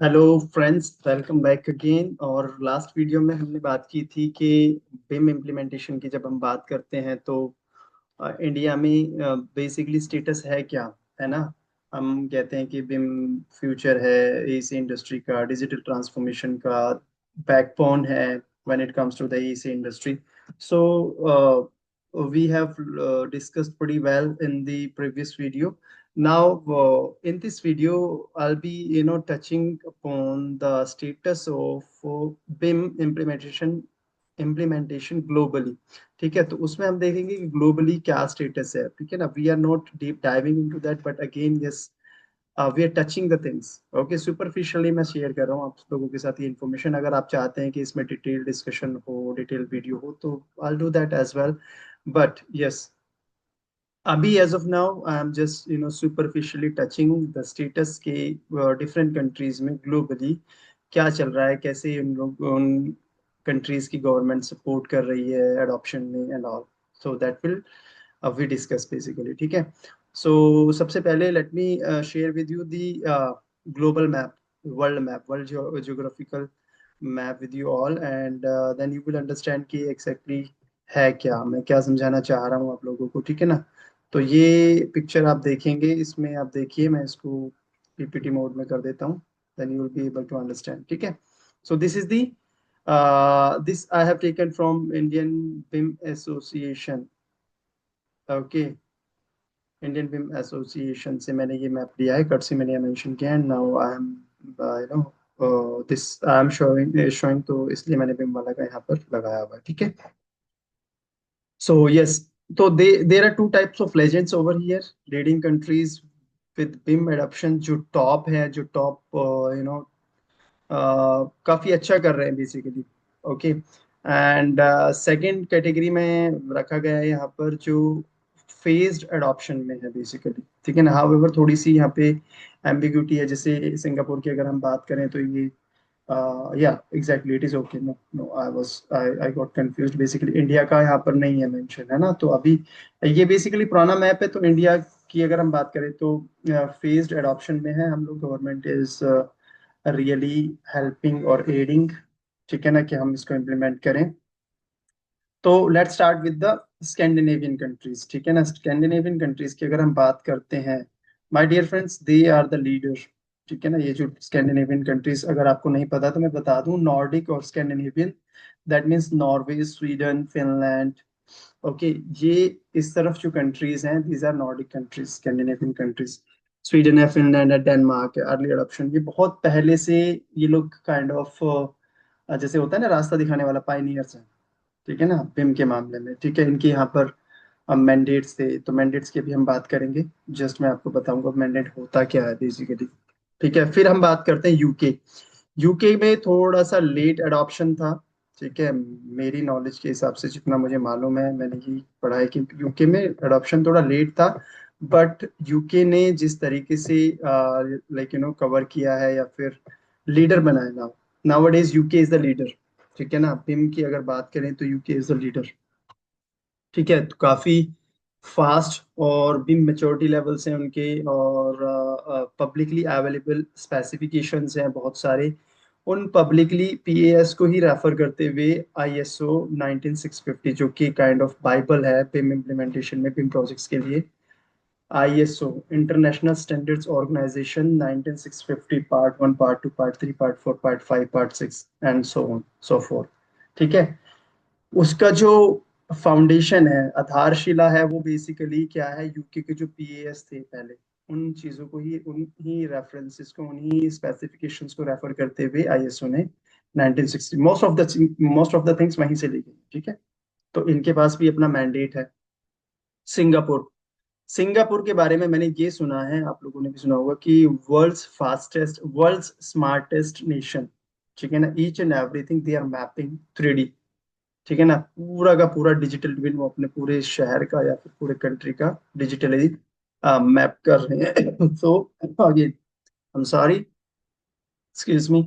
Hello friends, welcome back again. और last video में हमने बात की थी कि बिम इम्प्लीमेंटेशन की जब हम बात करते हैं तो इंडिया में बेसिकली स्टेटस है क्या, है ना। हम कहते हैं कि बिम फ्यूचर है एसी इंडस्ट्री का, डिजिटल ट्रांसफॉर्मेशन का बैकबोन है when it comes to the AEC industry. So we have discussed pretty well in the previous video. Now, in this video, I'll be, touching upon the status of BIM implementation globally. ठीक है, तो उसमें हम देखेंगे कि globally क्या status है। ठीक है ना, we are not deep diving into that, but again yes, we are touching the things. Okay, superficially मैं शेयर कर रहा हूँ आप लोगों के साथ ये इन्फॉर्मेशन। अगर आप चाहते हैं कि इसमें डिटेल डिस्कशन हो, डिटेल वीडियो हो, तो I do that as well. But yes, अभी as of now I am just superficially touching the status के डिफरेंट कंट्रीज में ग्लोबली क्या चल रहा है, कैसे उन लोग उन कंट्रीज की गवर्नमेंट सपोर्ट कर रही है एडॉप्शन में and all. So that will we discuss basically. ठीक है, सो सबसे पहले let me share with you the global map, world geographical map with you all, and then you will understand कि exactly है क्या, मैं क्या समझाना चाह रहा हूँ आप लोगों को। ठीक है ना, तो ये पिक्चर आप देखेंगे, इसमें आप देखिए, मैं इसको पीपीटी मोड में कर देता हूँ, then you will be able to understand. ठीक है, so this is the this I have taken from Indian BIM Association. Okay, Indian BIM Association से मैंने ये मैप लिया है, कट से मैंने मेंशन किया है। Now I M this I am showing, तो इसलिए मैंने बिम वाला का यहाँ पर लगाया हुआ है। ठीक है, सो यस, तो there are two types of legends over here, leading countries with BIM adoption. जो टॉप है, जो टॉप काफी अच्छा कर रहे हैं basically. Okay, and second category में रखा गया है यहाँ पर जो फेज्ड एडॉप्शन में है बेसिकली। ठीक है ना, हाउएवर थोड़ी सी यहाँ पे एम्बिग्यूटी है। जैसे सिंगापुर की अगर हम बात करें तो ये या exactly it is okay. No no, I got confused. Basically India का यहाँ पर नहीं है मेंशन, है ना। तो अभी ये बेसिकली पुराना मैप है, तो इंडिया की अगर हम बात करें तो फेज्ड एडॉप्शन में है हम लोग। गवर्नमेंट इज रियली हेल्पिंग और एडिंग, ठीक है ना, कि हम इसको इम्प्लीमेंट करें। तो let's start with the Scandinavian countries. ठीक है ना, स्कैंडिनेवियन कंट्रीज की अगर हम बात करते हैं, my dear friends, they are the leader. ठीक है ना, ये जो स्कैंडिनेवियन कंट्रीज, अगर आपको नहीं पता तो मैं बता दूं, नॉर्डिक और Scandinavian, that means Norway, Sweden, Finland. Okay, ये इस तरफ जो कंट्रीज हैं, these are Nordic countries, Scandinavian countries. Sweden है, फिनलैंड है, डेनमार्क है, अर्ली अडॉप्शन, ये बहुत पहले से ये लोग काइंड ऑफ जैसे होता है ना रास्ता दिखाने वाला, पाइनियर्स हैं। ठीक है ना, बिम के मामले में। ठीक है, इनके यहाँ पर मैंडेट्स थे, तो मैंडेट्स की भी हम बात करेंगे। जस्ट मैं आपको बताऊंगा मैंडेट होता क्या है बेसिकली। ठीक है, फिर हम बात करते हैं यूके। यूके में थोड़ा सा लेट अडॉप्शन था। ठीक है, मेरी नॉलेज के हिसाब से जितना मुझे मालूम है, मैंने ये पढ़ा है कि यूके में अडॉप्शन थोड़ा लेट था। बट यूके ने जिस तरीके से लाइक कवर किया है या फिर लीडर बनाया, now nowadays UK is the leader. ठीक है ना, बिम की अगर बात करें तो यूके इज द लीडर। ठीक है, तो काफी फास्ट और भी मेच्योरिटी लेवल्स हैं उनके, और पब्लिकली अवेलेबल स्पेसिफिकेशंस हैं बहुत सारे। उन पब्लिकली पीएएस को ही रेफर करते हुए आईएसओ 19650, जो कि काइंड ऑफ बाइबल है बिम इम्प्लीमेंटेशन में, बिम प्रोजेक्ट्स के लिए। ISO International Standards Organization 19650, part 1, part 2, part 3, part 4, part 5, part 6 and so on so forth. ठीक है, उसका जो फाउंडेशन है, आधारशिला है, वो बेसिकली क्या है, यूके के जो पीएएस थे पहले, उन चीजों को ही, उन्हीं रेफरेंसेस को, उन्हीं स्पेसिफिकेशंस को रेफर करते हुए आईएसओ ने 1960 मोस्ट ऑफ द थिंग्स वहीं से ली गई। ठीक है, तो इनके पास भी अपना मैंडेट है। सिंगापुर, सिंगापुर के बारे में मैंने ये सुना है, आप लोगों ने भी सुना होगा कि world's fastest, world's smartest nation. ठीक है ना, each and everything they are mapping 3D। ठीक है ना, पूरा का पूरा डिजिटल ट्विन वो अपने पूरे शहर का या फिर पूरे कंट्री का डिजिटली मैप कर रहे हैं। So again, I am sorry, excuse me,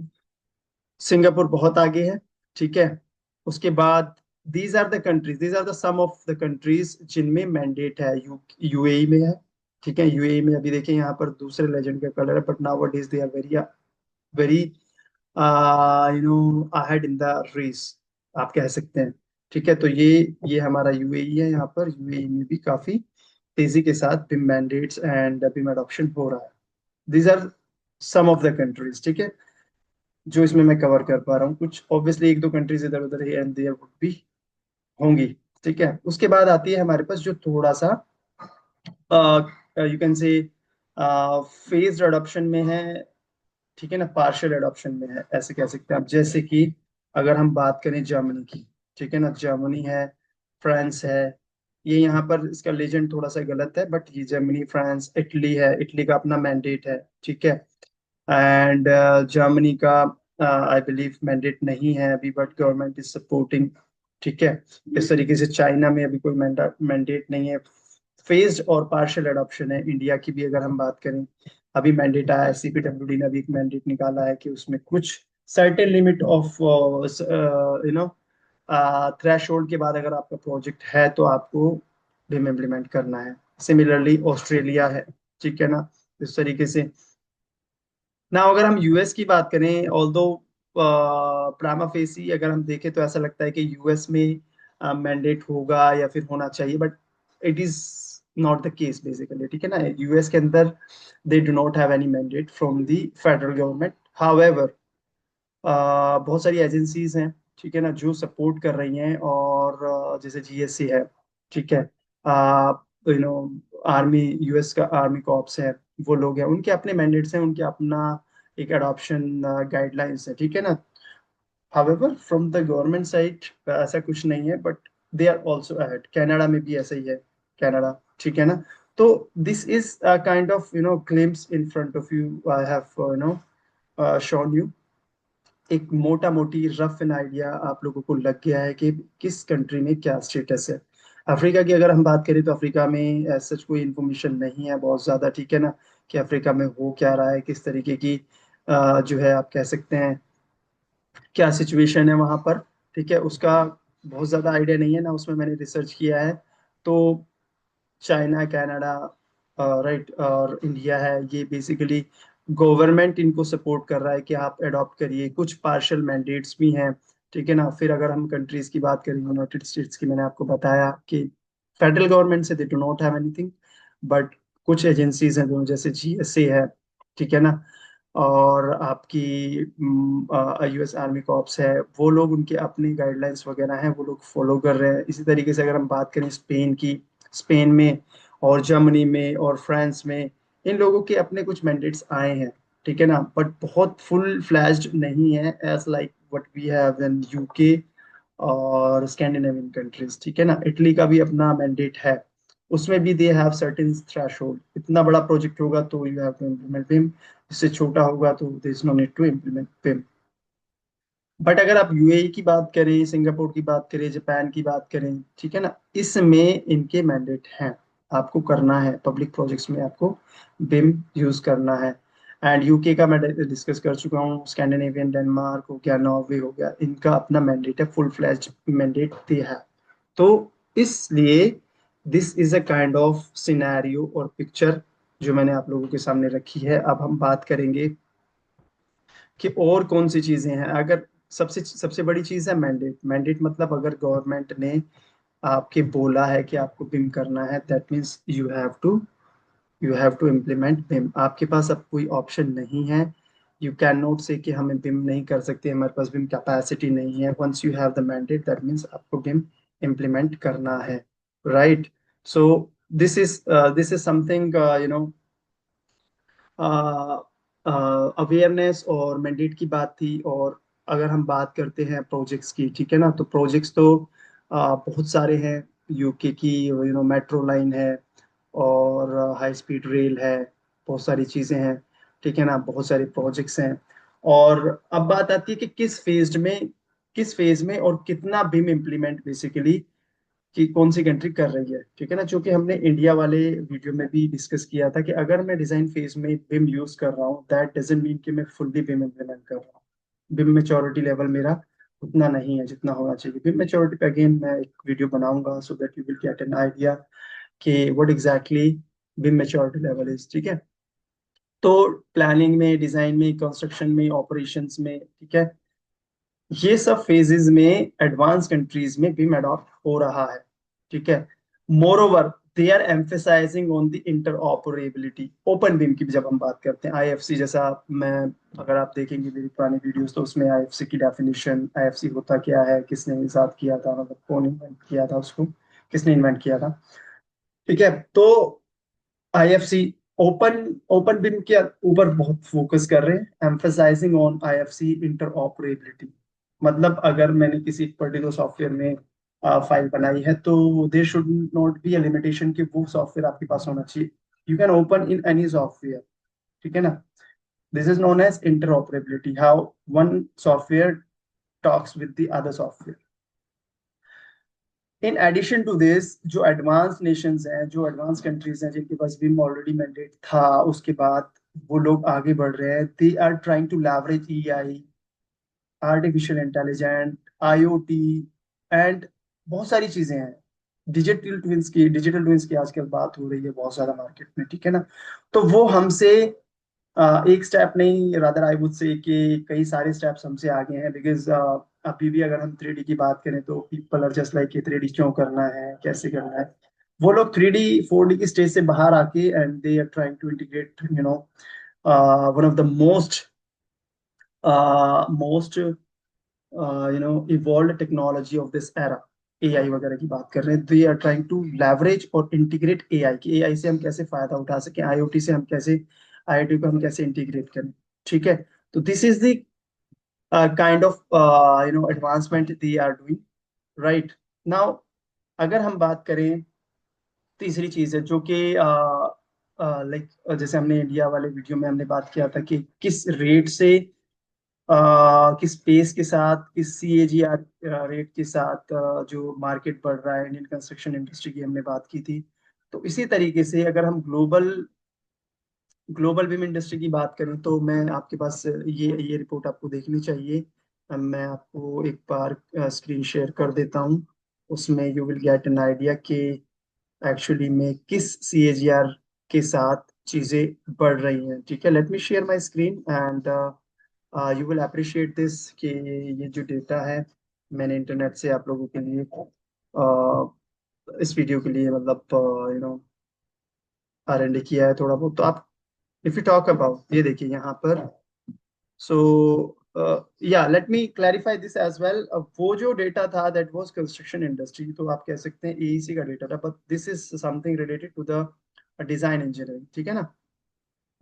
Singapore बहुत आगे है। ठीक है, उसके बाद these are the some of the countries जिनमें मैंडेट है। यूएई में है। ठीक है, यूएई में अभी देखें यहाँ पर दूसरे लेजेंड का कलर है, but now what is they are very very ahead in the race, आप कह सकते हैं। ठीक है, तो ये हमारा यूएई है। यहाँ पर यूएई में भी काफी तेजी के साथ BIM mandates and BIM adoption हो रहा है। These are some of the countries, ठीक है, जो इसमें मैं कवर कर पा रहा हूँ। कुछ ऑब्वियसली एक दो कंट्रीज इधर उधर है एंड देयर वुड बी होंगी। ठीक है, उसके बाद आती है हमारे पास जो थोड़ा सा you can say phased adoption में है, ठीक है ना, पार्शियल एडॉप्शन में है, ऐसे कह सकते हैं आप। जैसे कि अगर हम बात करें जर्मनी की, ठीक है ना, जर्मनी है, फ्रांस है। ये यहाँ पर इसका लेजेंड थोड़ा सा गलत है, बट ये जर्मनी, फ्रांस, इटली है, इटली का अपना मैंडेट है। ठीक है, एंड जर्मनी का आई बिलीव मैंडेट नहीं है अभी, बट गवर्नमेंट इज सपोर्टिंग। ठीक है, इस तरीके से चाइना में अभी कोई मैंडेट नहीं है। फेज्ड और पार्शियल एडॉप्शन है। इंडिया की भी अगर हम बात करें, अभी मैंडेट आया है, सीपीडब्ल्यूडी ने अभी एक मैंडेट निकाला है कि उसमें कुछ certain limit of no threshold के बाद अगर आपका प्रोजेक्ट है तो आपको बिम इम्प्लीमेंट करना है। सिमिलरली ऑस्ट्रेलिया है, ठीक है ना, इस तरीके से ना। अगर हम यूएस की बात करें, ऑल्दो प्रामा फेसी अगर हम देखें तो ऐसा लगता है कि यूएस में मैंडेट होगा या फिर होना चाहिए, but it is not the case basically. ठीक है ना, यूएस के अंदर they do not have any mandate from the federal government. However बहुत सारी एजेंसीज हैं, ठीक है ना, जो सपोर्ट कर रही हैं। और जैसे जीएससी है, ठीक है, यू नो आर्मी, यूएस का आर्मी कॉप्स है, वो लोग हैं, उनके अपने मैंडेट्स हैं, उनके अपना एक अडॉप्शन गाइडलाइंस है। ठीक है ना, however from the government side ऐसा कुछ नहीं है, but they are also ahead. Canada में भी ऐसा ही है, कनाडा। ठीक है ना, तो this is kind of glimpse in front of you, I have shown you. एक मोटा मोटी रफ एन आइडिया आप लोगों को लग गया है कि किस कंट्री में क्या स्टेटस है। अफ्रीका की अगर हम बात करें तो अफ्रीका में सच कोई इन्फॉर्मेशन नहीं है बहुत ज्यादा। ठीक है ना, कि अफ्रीका में हो क्या रहा है, किस तरीके की जो है आप कह सकते हैं क्या सिचुएशन है वहां पर। ठीक है, उसका बहुत ज्यादा आइडिया नहीं है ना, उसमें मैंने रिसर्च किया है। तो चाइना, कनाडा, राइट, और इंडिया है, ये बेसिकली गवर्नमेंट इनको सपोर्ट कर रहा है कि आप अडॉप्ट करिए। कुछ पार्शियल मैंडेट्स भी हैं। ठीक है ना, फिर अगर हम कंट्रीज की बात करें, यूनाइटेड स्टेट्स की, मैंने आपको बताया कि फेडरल गवर्नमेंट से they do not have anything, but कुछ एजेंसीज हैं दोनों, जैसे जीएसए है, ठीक है ना, और आपकी यूएस आर्मी कॉर्प्स है, वो लोग उनके अपने गाइडलाइंस वगैरह हैं, वो लोग फॉलो कर रहे हैं। इसी तरीके से अगर हम बात करें स्पेन की, स्पेन में और जर्मनी में और फ्रांस में, इन लोगों के अपने कुछ मैंडेट्स आए हैं। ठीक है ना, बट बहुत फुल फ्लैज्ड नहीं है as like what we have in UK और स्कैंडिनेवियन कंट्रीज। ठीक है ना, इटली का भी अपना मैंडेट है, उसमें भी दे हैव सर्टेन थ्रेशोल्ड। इतना बड़ा प्रोजेक्ट होगा तो you have to implement BIM, इससे छोटा होगा तो there is no need to implement BIM. But अगर आप यूएई की बात करें, सिंगापुर की बात करें, जापान की बात करें, ठीक है ना, इसमें इनके मैंडेट हैं, आपको करना है पब्लिक प्रोजेक्ट्स में, आपको बिम यूज करना है। एंड यूके का मैं डिस्कस कर चुका हूँ, स्कैंडिनेवियन, डेनमार्क हो गया, नॉर्वे हो गया, इनका अपना मैंडेट है, फुल फ्लैज मैंडेट दे है। तो इसलिए this is a kind of scenario और पिक्चर जो मैंने आप लोगों के सामने रखी है। अब हम बात करेंगे कि और कौन सी चीजें हैं। अगर सबसे सबसे बड़ी चीज है मैंडेट। मैंडेट मतलब अगर गवर्नमेंट ने आपके बोला है कि आपको बिम करना है, that means you have to implement BIM. आपके पास अब कोई ऑप्शन नहीं है। यू कैन नॉट से कि हमें बिम नहीं कर सकते, हमारे पास बिम कैपेसिटी नहीं है। Once you have the mandate, that means आपको बिम इम्प्लीमेंट करना है, right. So this is something awareness और मैंडेट की बात थी। और अगर हम बात करते हैं प्रोजेक्ट्स की, ठीक है ना, तो प्रोजेक्ट्स तो बहुत सारे हैं। यूके की मेट्रो लाइन है, और हाई स्पीड रेल है, बहुत सारी चीजें हैं। ठीक है ना, बहुत सारे प्रोजेक्ट्स हैं। और अब बात आती है कि किस फेज में और कितना बिम इम्प्लीमेंट बेसिकली कि कौन सी कंट्री कर रही है। ठीक है ना, जो कि हमने इंडिया वाले वीडियो में भी डिस्कस किया था कि अगर मैं डिजाइन फेज में बिम यूज कर रहा हूँ, दैट डजंट मीन कि मैं फुल्ली बिम इम्प्लीमेंट कर रहा हूँ। बिम मेच्योरिटी लेवल मेरा उतना नहीं है जितना होना चाहिए। बिम मेच्योरिटी पे अगेन मैं एक वीडियो बनाऊंगा, so that you will get an idea कि what exactly BIM maturity level is. ठीक है, तो प्लानिंग में, डिजाइन में, कंस्ट्रक्शन में, ऑपरेशंस में, ठीक है, ये सब फेजेस में एडवांस कंट्रीज में बिम अडॉप्ट हो रहा है, ठीक है। Moreover they are emphasising on the interoperability. Open BIM की जब हम बात करते हैं, आईएफसी जैसा, मैं, अगर आप देखेंगे मेरी पुरानी वीडियोस तो उसमें आईएफसी की डेफिनेशन, आईएफसी होता क्या है, किसने इजाद किया था, मतलब कौन इन्वेंट किया था उसको, किसने इन्वेंट किया था, ठीक है। तो आईएफसी ओपन ओपन बिम के ऊपर बहुत फोकस कर रहे हैं, एम्फेसाइजिंग ऑन आईएफसी इंटरऑपरेबिलिटी। मतलब अगर मैंने किसी पर्टिकुलर सॉफ्टवेयर में फाइल बनाई है तो there should not be a limitation कि वो सॉफ्टवेयर आपके पास होना चाहिए, you can open in any software, ठीक है ना। This is known as interoperability, how one software talks with the other software. In addition to this, जो एडवांस नेशंस हैं, जो एडवांस कंट्रीज हैं जिनके पास विम ऑलरेडी मैंडेट था, उसके बाद वो लोग आगे बढ़ रहे हैं, they are trying to leverage AI, artificial intelligent, IoT, and बहुत सारी चीजें हैं। डिजिटल ट्विंस की आजकल बात हो रही है बहुत ज्यादा मार्केट में, ठीक है ना। तो वो हमसे एक स्टेप नहीं, रादर आई वुड से कि कई सारे स्टेप्स हमसे आगे हैं, बिकॉज अभी भी अगर हम 3D की बात करें तो people are just like 3D क्यों करना है, कैसे करना है। वो लोग 3D 4D की स्टेज से बाहर आके and they are trying to integrate, one of the most evolve technology of this era, AI वगैरह की बात कर रहे हैं। They are trying to leverage और इंटीग्रेट एआई, की एआई से हम कैसे फायदा उठा सकें, आईओटी से हम कैसे, आईओटी को हम कैसे इंटीग्रेट करें, ठीक है। तो this is the kind of advancement they are doing, right now. अगर हम बात करें, तीसरी चीज है जो कि लाइक, जैसे हमने इंडिया वाले वीडियो में हमने बात किया था कि किस रेट से, किस पेस के साथ, किस सीएजीआर रेट के साथ जो मार्केट बढ़ रहा है इंडियन कंस्ट्रक्शन इंडस्ट्री की, हमने बात की थी। तो इसी तरीके से अगर हम ग्लोबल ग्लोबल विम इंडस्ट्री की बात करें तो मैं आपके पास ये रिपोर्ट आपको देखनी चाहिए। मैं आपको एक बार स्क्रीन शेयर कर देता हूँ, उसमें you will get an idea कि एक्चुअली में किस सीएजीआर के साथ चीजें बढ़ रही हैं, ठीक है। Late me share my screen and you will appreciate this कि ये जो डेटा है मैंने इंटरनेट से आप लोगों के लिए इस वीडियो के लिए, मतलब R&D किया है थोड़ा बहुत। तो आप, इफ यू टॉक अबाउट, ये देखिए यहाँ पर, सो या let me clarify this as well. वो जो डेटा था दैट वाज कंस्ट्रक्शन इंडस्ट्री, तो आप कह सकते हैं एईसी का डेटा था, but this is something related to the design engineering, ठीक है ना।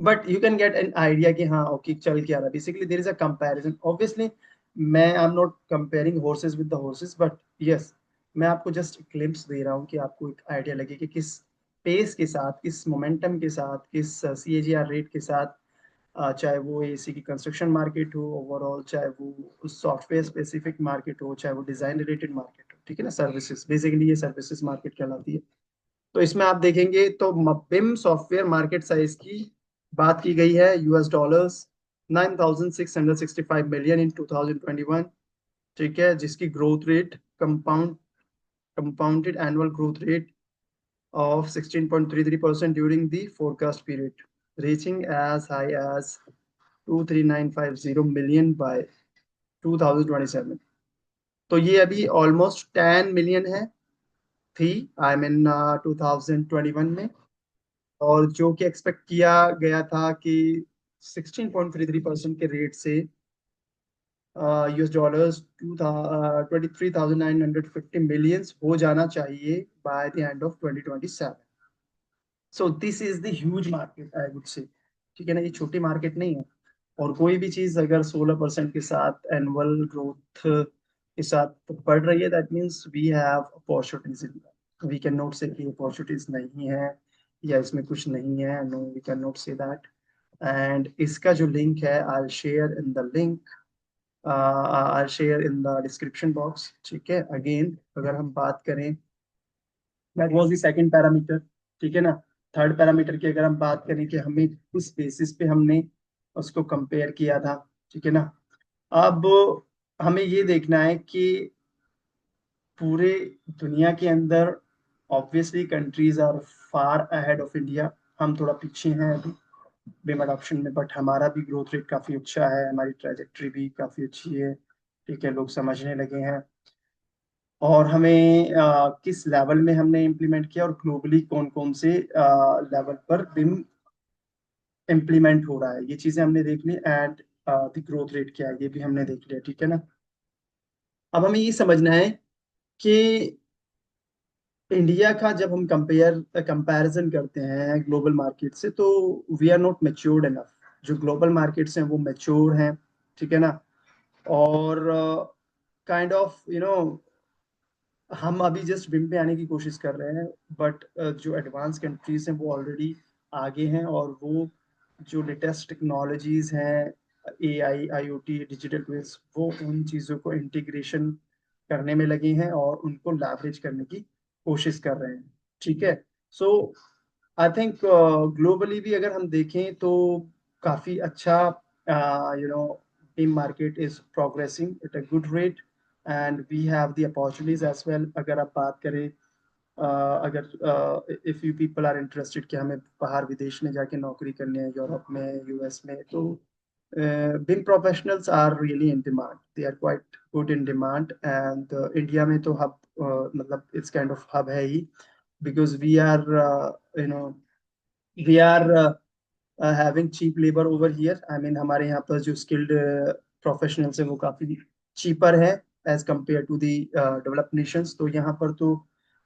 But you can get an idea कि हाँ ओके चल क्या रहा है। Basically there is a comparison, obviously मैं I am not comparing horses with the horses, but yes, मैं आपको जस्ट ग्लिम्प्स दे रहा हूँ कि आपको एक आइडिया लगे कि किस पेस के साथ, किस मोमेंटम के साथ, किस सीएजीआर रेट के साथ, चाहे वो एसी की कंस्ट्रक्शन मार्केट हो ओवरऑल, चाहे वो सॉफ्टवेयर स्पेसिफिक मार्केट हो, चाहे वो डिजाइन रिलेटेड मार्केट हो, ठीक है ना, सर्विसेज, बेसिकली ये सर्विसेज मार्केट कहलाती है। तो इसमें आप देखेंगे तो बिम सॉफ्टवेयर मार्केट साइज की बात की गई है, US डॉलर्स 9,665 मिलियन इन 2021, ठीक है, जिसकी growth rate, compounded annual growth rate of 16.33% during the forecast period, reaching as high as 23950 million by 2027। तो ये अभी ऑलमोस्ट 10 मिलियन है, थी आई मीन 2021 में। और जो कि एक्सपेक्ट किया गया था कि 16.33% के रेट से US डॉलर्स 23,950 मिलियंस हो जाना चाहिए by the end of 2027। So this is the huge market I would say, ठीक है ना, ये छोटी मार्केट नहीं है। और कोई भी चीज अगर 16% के साथ एनुअल ग्रोथ के साथ बढ़ रही है, that means we have opportunities in, we can not say कि अपॉर्चुनिटीज नहीं है या इसमें कुछ नहीं है, no we can not say that. And इसका जो लिंक है, I share in the link, I share in the description box, ठीक है। अगेन अगर हम बात करें, that was the second parameter, ठीक है ना। थर्ड पैरामीटर की अगर हम बात करें कि हमें किस बेसिस पे हमने उसको कंपेयर किया था, ठीक है ना। अब हमें ये देखना है कि पूरे दुनिया के अंदर obviously countries are far ahead of India, हम थोड़ा पीछे हैं अभी, बिम अडॉप्शन में, बट हमारा भी ग्रोथ रेट काफी अच्छा है, हमारी ट्रेजेक्ट्री भी काफी अच्छी है। ठीक है, लोग समझने लगे हैं। और हमें किस लेवल में हमने इम्प्लीमेंट किया और ग्लोबली कौन कौन से लेवल पर बिम इम्प्लीमेंट हो रहा है, ये चीजें हमने देख ली। एंड द ग्रोथ रेट क्या है ये भी हमने देख लिया। ठीक है ना। अब हमें ये समझना है कि इंडिया का जब हम कंपैरिजन करते हैं ग्लोबल मार्केट से, तो we are not matured enough. जो ग्लोबल मार्केट्स हैं वो मेच्योर हैं। ठीक है ना। और काइंड ऑफ हम अभी जस्ट बिम पे आने की कोशिश कर रहे हैं, बट जो एडवांस कंट्रीज हैं वो ऑलरेडी आगे हैं, और वो जो लेटेस्ट टेक्नोलॉजीज हैं, AI, IoT, डिजिटल ट्विल्स, वो उन चीज़ों को इंटीग्रेशन करने में लगे हैं और उनको लैवरेज करने की कोशिश कर रहे हैं। ठीक है। सो आई थिंक ग्लोबली भी अगर हम देखें तो काफ़ी अच्छा, beam market is progressing at a good rate, and we have the opportunities as well. अगर आप बात करें, अगर if you people are interested कि हमें बाहर विदेश में जाके नौकरी करनी है, यूरोप में, US में, तो BIM professionals are really in demand, they are quite good in demand. And India में तो हब, मतलब इट्स काइंड ऑफ हब है ही, because we are you know we are having cheap labour over here. I mean हमारे यहाँ पर जो skilled professionals हैं वो काफी चीपर है as compared to the developed nations. तो यहाँ पर तो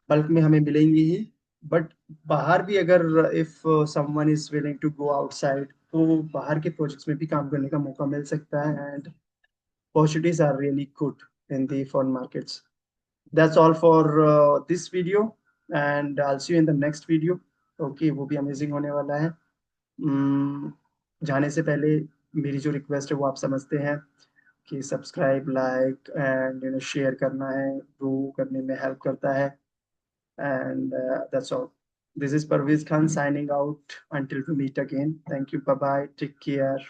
बल्क में हमें मिलेंगे ही, बट बाहर भी अगर if someone is willing to go outside, तो बाहर के प्रोजेक्ट्स में भी काम करने का मौका मिल सकता है। And opportunities are really good in the foreign markets. That's all for this video, and I'll see you in the next video. Okay, वो भी अमेजिंग होने वाला है। हम्म, जाने से पहले मेरी जो रिक्वेस्ट है वो आप समझते हैं कि सब्सक्राइब, लाइक एंड शेयर करना है, ग्रो करने में हेल्प करता है। And that's all. This is Parvez Khan signing out, until we meet again. Thank you, bye bye, take care.